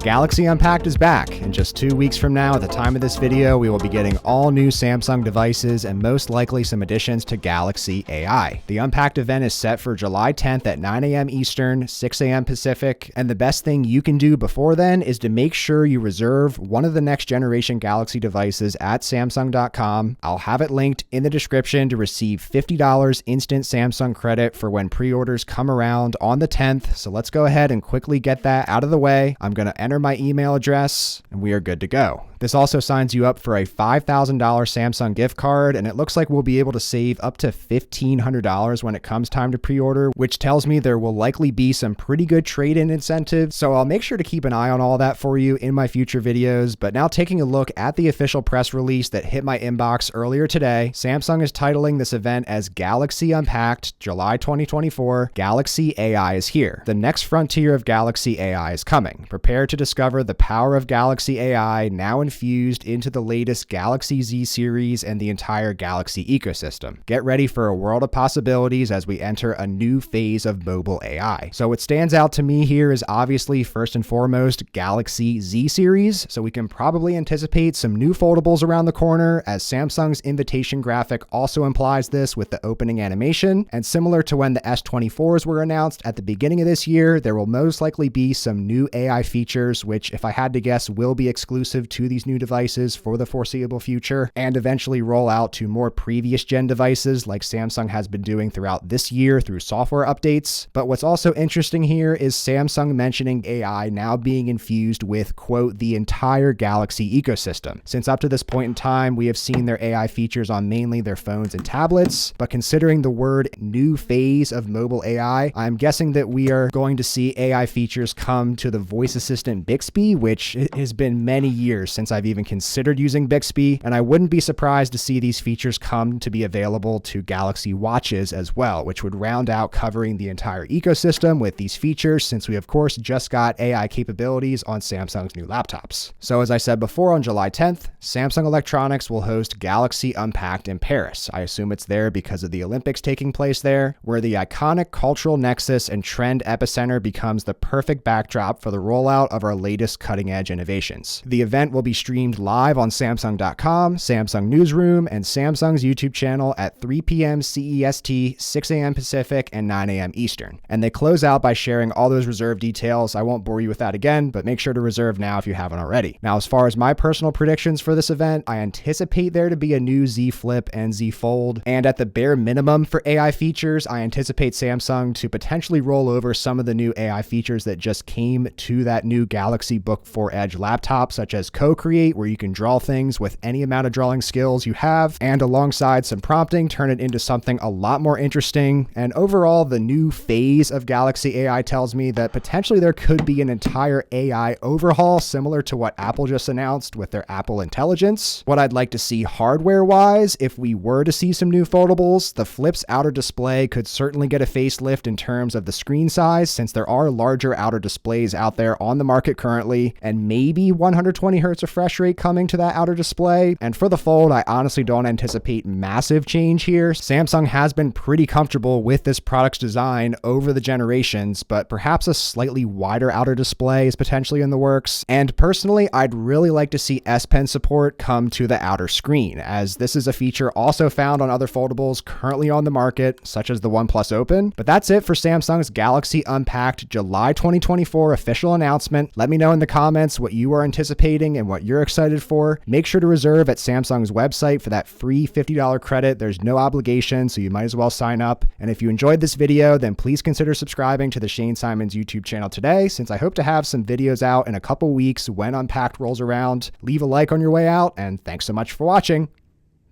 Galaxy Unpacked is back. In just 2 weeks from now, at the time of this video, we will be getting all new Samsung devices and most likely some additions to Galaxy AI. The Unpacked event is set for July 10th at 9 a.m. Eastern, 6 a.m. Pacific, and the best thing you can do before then is to make sure you reserve one of the next generation Galaxy devices at Samsung.com. I'll have it linked in the description to receive $50 instant Samsung credit for when pre-orders come around on the 10th. So let's go ahead and quickly get that out of the way. I'm going to enter my email address and we are good to go. This also signs you up for a $5,000 Samsung gift card, and it looks like we'll be able to save up to $1,500 when it comes time to pre-order, which tells me there will likely be some pretty good trade-in incentives, so I'll make sure to keep an eye on all that for you in my future videos. But now taking a look at the official press release that hit my inbox earlier today, Samsung is titling this event as Galaxy Unpacked July 2024. Galaxy AI is here. The next frontier of Galaxy AI is coming. Prepare to discover the power of Galaxy AI, now infused into the latest Galaxy Z series and the entire Galaxy ecosystem. Get ready for a world of possibilities as we enter a new phase of mobile AI. So what stands out to me here is obviously first and foremost Galaxy Z series, so we can probably anticipate some new foldables around the corner, as Samsung's invitation graphic also implies this with the opening animation. And similar to when the S24s were announced at the beginning of this year, there will most likely be some new AI features, which, if I had to guess, will be exclusive to these new devices for the foreseeable future, and eventually roll out to more previous gen devices like Samsung has been doing throughout this year through software updates. But what's also interesting here is Samsung mentioning AI now being infused with, quote, the entire Galaxy ecosystem. Since up to this point in time, we have seen their AI features on mainly their phones and tablets, but considering the word new phase of mobile AI, I'm guessing that we are going to see AI features come to the voice assistant Bixby, which has been many years since I've even considered using Bixby, and I wouldn't be surprised to see these features come to be available to Galaxy watches as well, which would round out covering the entire ecosystem with these features, since we of course just got AI capabilities on Samsung's new laptops. So as I said before, on July 10th, Samsung Electronics will host Galaxy Unpacked in Paris. I assume it's there because of the Olympics taking place there, where the iconic cultural nexus and trend epicenter becomes the perfect backdrop for the rollout of our latest cutting-edge innovations. The event will be streamed live on Samsung.com, Samsung Newsroom, and Samsung's YouTube channel at 3 p.m. CEST, 6 a.m. Pacific, and 9 a.m. Eastern. And they close out by sharing all those reserve details. I won't bore you with that again, but make sure to reserve now if you haven't already. Now, as far as my personal predictions for this event, I anticipate there to be a new Z Flip and Z Fold, and at the bare minimum for AI features, I anticipate Samsung to potentially roll over some of the new AI features that just came to that new Galaxy Book 4 Edge laptop, such as Co-Create, where you can draw things with any amount of drawing skills you have, and alongside some prompting, turn it into something a lot more interesting. And overall, the new phase of Galaxy AI tells me that potentially there could be an entire AI overhaul, similar to what Apple just announced with their Apple Intelligence. What I'd like to see hardware-wise, if we were to see some new foldables, the Flip's outer display could certainly get a facelift in terms of the screen size, since there are larger outer displays out there on the market currently, and maybe 120 Hz refresh rate coming to that outer display. And for the Fold, I honestly don't anticipate massive change here. Samsung has been pretty comfortable with this product's design over the generations, but perhaps a slightly wider outer display is potentially in the works. And personally, I'd really like to see S Pen support come to the outer screen, as this is a feature also found on other foldables currently on the market, such as the OnePlus Open. But that's it for Samsung's Galaxy Unpacked July 2024 official announcement. Let me know in the comments what you are anticipating and what you're excited for. Make sure to reserve at Samsung's website for that free $50 credit. There's no obligation, so you might as well sign up. And if you enjoyed this video, then please consider subscribing to the Shane Symonds YouTube channel today, since I hope to have some videos out in a couple weeks when Unpacked rolls around. Leave a like on your way out, and thanks so much for watching.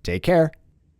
Take care.